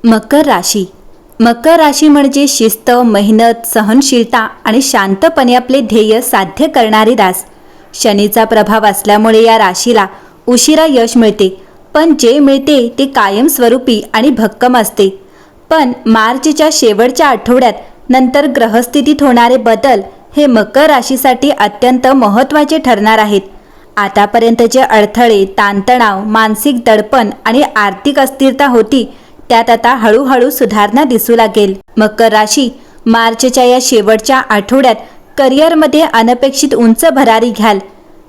मकर राशी. मकर राशी म्हणजे शिस्त, मेहनत, सहनशीलता आणि शांतपणे आपले ध्येय साध्य करणारी रास. शनीचा प्रभाव असल्यामुळे या राशीला उशिरा यश मिळते, पण जे मिळते ते कायमस्वरूपी आणि भक्कम असते. पण मार्चच्या शेवटच्या आठवड्यात नंतर ग्रहस्थितीत होणारे बदल हे मकर राशीसाठी अत्यंत महत्त्वाचे ठरणार आहेत. आतापर्यंतचे अडथळे, ताणतणाव, मानसिक दडपण आणि आर्थिक अस्थिरता होती, त्यात आता हळूहळू सुधारणा दिसू लागेल. मकर राशी, मार्चच्या या शेवटच्या आठवड्यात करिअरमध्ये अनपेक्षित उंच भरारी घ्याल.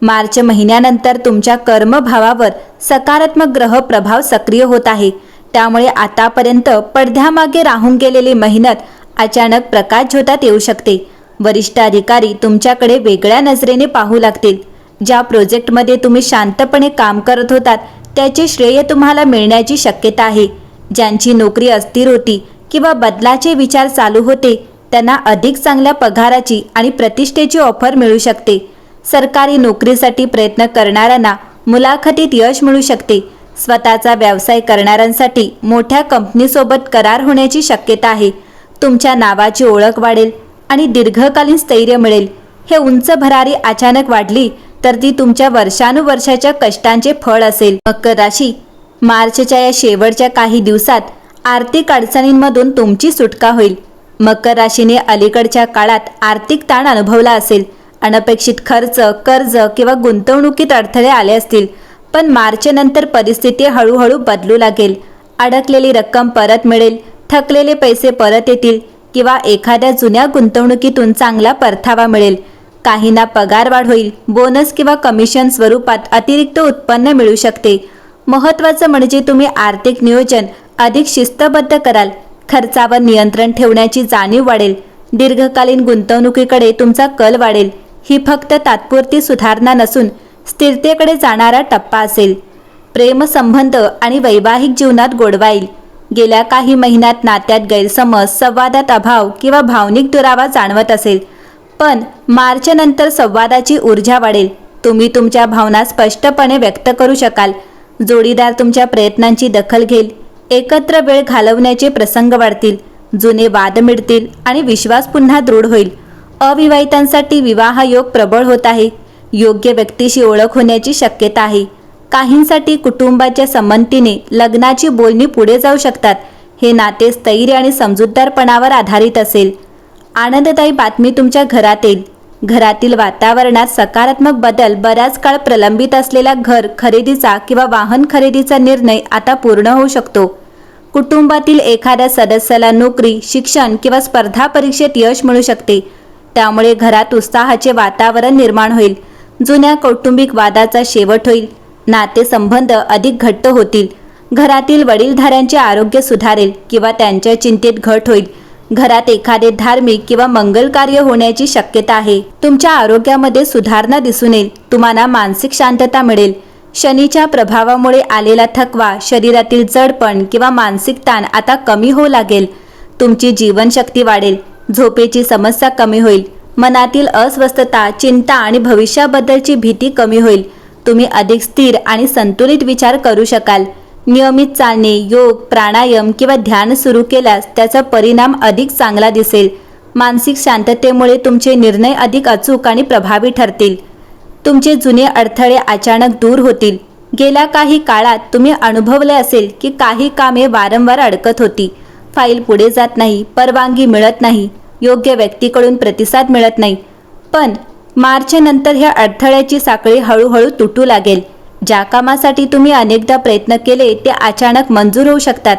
मार्च महिन्यानंतर तुमच्या कर्मभावावर सकारात्मक ग्रह प्रभाव सक्रिय होत आहे. त्यामुळे आतापर्यंत पडद्यामागे राहून गेलेली मेहनत अचानक प्रकाशझोतात येऊ शकते. वरिष्ठ अधिकारी तुमच्याकडे वेगळ्या नजरेने पाहू लागतील. ज्या प्रोजेक्टमध्ये तुम्ही शांतपणे काम करत होतात त्याचे श्रेय तुम्हाला मिळण्याची शक्यता आहे. ज्यांची नोकरी अस्थिर होती किंवा बदलाचे विचार चालू होते त्यांना अधिक चांगल्या पगाराची आणि प्रतिष्ठेची ऑफर मिळू शकते. सरकारी नोकरीसाठी प्रयत्न करणाऱ्यांना मुलाखतीत यश मिळू शकते. स्वतःचा व्यवसाय करणाऱ्यांसाठी मोठ्या कंपनीसोबत करार होण्याची शक्यता आहे. तुमच्या नावाची ओळख वाढेल आणि दीर्घकालीन स्थैर्य मिळेल. हे उंच भरारी अचानक वाढली तर ती तुमच्या वर्षानुवर्षाच्या कष्टांचे फळ असेल. मकर राशी, मार्चच्या या शेवटच्या काही दिवसात आर्थिक अडचणींमधून तुमची सुटका होईल. मकर राशीने अलीकडच्या काळात आर्थिक ताण अनुभवला असेल. अनपेक्षित खर्च, कर्ज किंवा गुंतवणुकीत अडथळे आले असतील. पण मार्च नंतर परिस्थिती हळूहळू बदलू लागेल. अडकलेली रक्कम परत मिळेल, थकलेले पैसे परत येतील किंवा एखाद्या जुन्या गुंतवणुकीतून चांगला परतावा मिळेल. काहींना पगार वाढ होईल. बोनस किंवा कमिशन स्वरूपात अतिरिक्त उत्पन्न मिळू शकते. महत्त्वाचं म्हणजे तुम्ही आर्थिक नियोजन अधिक शिस्तबद्ध कराल. खर्चावर नियंत्रण ठेवण्याची जाणीव वाढेल. दीर्घकालीन गुंतवणुकीकडे तुमचा कल वाढेल. ही फक्त तात्पुरती सुधारणा नसून स्थिरतेकडे जाणारा टप्पा असेल. प्रेमसंबंध आणि वैवाहिक जीवनात गोडवा येईल. गेल्या काही महिन्यात नात्यात गैरसमज, संवादात अभाव किंवा भावनिक दुरावा जाणवत असेल. पण मार्च नंतर संवादाची ऊर्जा वाढेल. तुम्ही तुमच्या भावना स्पष्टपणे व्यक्त करू शकाल. जोडीदार तुमच्या प्रयत्नांची दखल घेईल. एकत्र वेळ घालवण्याचे प्रसंग वाढतील. जुने वाद मिटतील आणि विश्वास पुन्हा दृढ होईल. अविवाहितांसाठी विवाह योग प्रबळ होत आहे. योग्य व्यक्तीशी ओळख होण्याची शक्यता आहे. काहींसाठी कुटुंबाच्या संमतीने लग्नाची बोलणी पुढे जाऊ शकतात. हे नाते स्थैर्य आणि समजूतदारपणावर आधारित असेल. आनंददायी बातमी तुमच्या घरात येईल. घरातील वातावरणात सकारात्मक बदल. बऱ्याच काळ प्रलंबित असलेला घर खरेदीचा किंवा वाहन खरेदीचा निर्णय आता पूर्ण होऊ शकतो. कुटुंबातील एखाद्या सदस्याला नोकरी, शिक्षण किंवा स्पर्धा परीक्षेत यश मिळू शकते. त्यामुळे घरात उत्साहाचे वातावरण निर्माण होईल. जुन्या कौटुंबिक वादाचा शेवट होईल. नातेसंबंध अधिक घट्ट होतील. घरातील वडीलधाऱ्यांचे आरोग्य सुधारेल किंवा त्यांच्या चिंतेत घट होईल. घरात एखादे धार्मिक किंवा मंगल कार्य होण्याची शक्यता आहे. तुमच्या आरोग्यामध्ये सुधारणा दिसून येईल. तुम्हाला मानसिक शांतता मिळेल. शनीच्या प्रभावामुळे आलेला थकवा, शरीरातील जडपण किंवा मानसिक ताण आता कमी होऊ लागेल. तुमची जीवनशक्ती वाढेल. झोपेची समस्या कमी होईल. मनातील अस्वस्थता, चिंता आणि भविष्याबद्दलची भीती कमी होईल. तुम्ही अधिक स्थिर आणि संतुलित विचार करू शकाल. नियमित चालणे, योग, प्राणायाम किंवा ध्यान सुरू केल्यास त्याचा परिणाम अधिक चांगला दिसेल. मानसिक शांततेमुळे तुमचे निर्णय अधिक अचूक आणि प्रभावी ठरतील. तुमचे जुने अडथळे अचानक दूर होतील. गेल्या काही काळात तुम्ही अनुभवले असेल की काही कामे वारंवार अडकत होती. फाईल पुढे जात नाही, परवानगी मिळत नाही, योग्य व्यक्तीकडून प्रतिसाद मिळत नाही. पण मार्च नंतर ह्या अडथळ्याची साखळी हळूहळू तुटू लागेल. ज्या कामासाठी तुम्ही अनेकदा प्रयत्न केले ते अचानक मंजूर होऊ शकतात.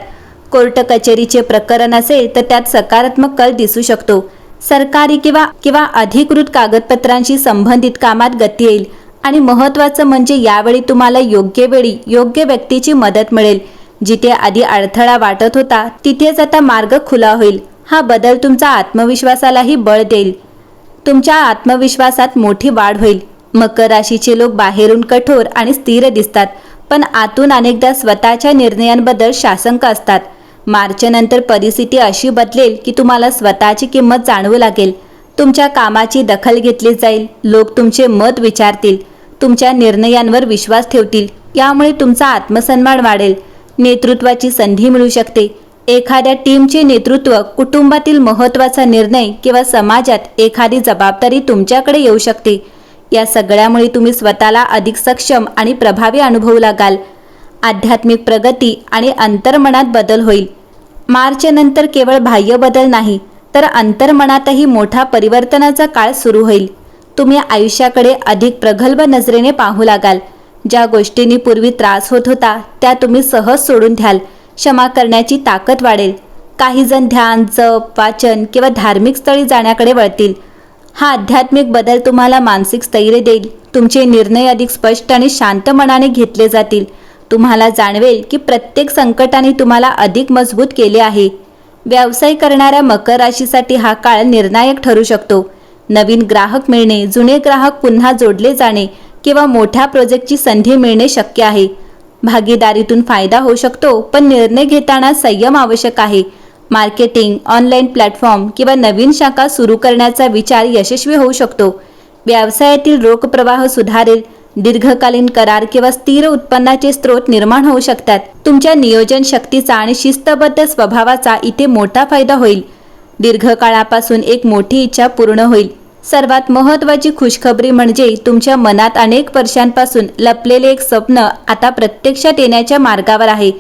कोर्ट कचेरीचे प्रकरण असेल तर त्यात सकारात्मक कल दिसू शकतो. सरकारी किंवा अधिकृत कागदपत्रांशी संबंधित कामात गती येईल. आणि महत्त्वाचं म्हणजे यावेळी तुम्हाला योग्य वेळी योग्य व्यक्तीची मदत मिळेल. जिथे आधी अडथळा वाटत होता तिथेच आता मार्ग खुला होईल. हा बदल तुमच्या आत्मविश्वासालाही बळ देईल. तुमच्या आत्मविश्वासात मोठी वाढ होईल. मकर राशीचे लोक बाहेरून कठोर आणि स्थिर दिसतात, पण आतून अनेकदा स्वतःच्या निर्णयांबद्दल साशंक असतात. मार्च नंतर परिस्थिती अशी बदलेल की तुम्हाला स्वतःची किंमत जाणवू लागेल. तुमच्या कामाची दखल घेतली जाईल. लोक तुमचे मत विचारतील. तुमच्या निर्णयांवर विश्वास ठेवतील. यामुळे तुमचा आत्मसन्मान वाढेल. नेतृत्वाची संधी मिळू शकते. एखाद्या टीमचे नेतृत्व, कुटुंबातील महत्त्वाचा निर्णय किंवा समाजात एखादी जबाबदारी तुमच्याकडे येऊ शकते. या सगळ्यामुळे तुम्ही स्वतःला अधिक सक्षम आणि प्रभावी अनुभवू लागाल. आध्यात्मिक प्रगती आणि अंतर्मनात बदल होईल. मार्चनंतर केवळ बाह्य बदल नाही तर अंतर्मनातही मोठा परिवर्तनाचा काळ सुरू होईल. तुम्ही आयुष्याकडे अधिक प्रगल्भ नजरेने पाहू लागाल. ज्या गोष्टींनी पूर्वी त्रास होत होता त्या तुम्ही सहज सोडून द्याल. क्षमा करण्याची ताकद वाढेल. काही जण ध्यान, जप, वाचन किंवा धार्मिक स्थळी जाण्याकडे वळतील. हा आध्यात्मिक बदल तुम्हाला मानसिक स्थैर्य देईल. तुमचे निर्णय अधिक स्पष्ट आणि शांत मनाने घेतले जातील. तुम्हाला जाणवेल की प्रत्येक संकटाने तुम्हाला अधिक मजबूत केले आहे. व्यवसाय करणाऱ्या मकर राशीसाठी हा काळ निर्णायक ठरू शकतो. नवीन ग्राहक मिळणे, जुने ग्राहक पुन्हा जोडले जाणे किंवा मोठ्या प्रोजेक्टची संधी मिळणे शक्य आहे. भागीदारीतून फायदा होऊ शकतो, पण निर्णय घेताना संयम आवश्यक आहे. मार्केटिंग, ऑनलाईन प्लॅटफॉर्म किंवा नवीन शाखा सुरू करण्याचा विचार यशस्वी होऊ शकतो. व्यवसायातील रोख प्रवाह सुधारेल. दीर्घकालीन करार किंवा स्थिर उत्पन्नाचे स्रोत निर्माण होऊ शकतात. तुमच्या नियोजन शक्तीचा आणि शिस्तबद्ध स्वभावाचा इथे मोठा फायदा होईल. दीर्घकाळापासून एक मोठी इच्छा पूर्ण होईल. सर्वात महत्त्वाची खुशखबरी म्हणजे तुमच्या मनात अनेक वर्षांपासून लपलेले एक स्वप्न आता प्रत्यक्षात येण्याच्या मार्गावर आहे.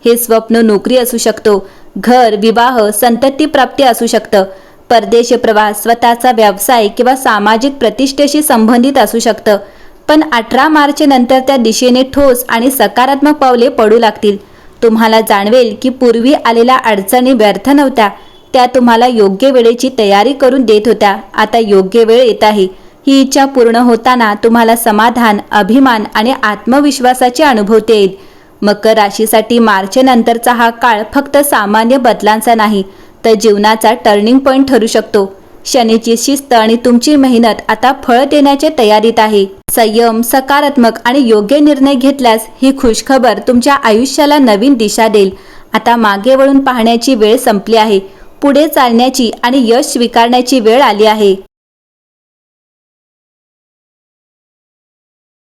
हे स्वप्न नोकरी असू शकतो, घर, विवाह, संतती प्राप्ती असू शकतं. परदेश प्रवास, स्वतःचा व्यवसाय किंवा सामाजिक प्रतिष्ठेशी संबंधित असू शकतं. पण 18 मार्च नंतर त्या दिशेने ठोस आणि सकारात्मक पावले पडू लागतील. तुम्हाला जाणवेल की पूर्वी आलेल्या अडचणी व्यर्थ नव्हत्या. त्या तुम्हाला योग्य वेळेची तयारी करून देत होत्या. आता योग्य वेळ येत आहे. ही इच्छा पूर्ण होताना तुम्हाला समाधान, अभिमान आणि आत्मविश्वासाची अनुभूती येईल. मकर राशीसाठी मार्च नंतरचा हा काळ फक्त सामान्य बदलांचा नाही तर जीवनाचा टर्निंग पॉइंट ठरू शकतो. शनीची शिस्त आणि तुमची मेहनत आता फळ देण्याच्या तयारीत आहे. संयम, सकारात्मक आणि योग्य निर्णय घेतल्यास ही खुशखबर तुमच्या आयुष्याला नवीन दिशा देईल. आता मागे वळून पाहण्याची वेळ संपली आहे. पुढे चालण्याची आणि यश स्वीकारण्याची वेळ आली आहे.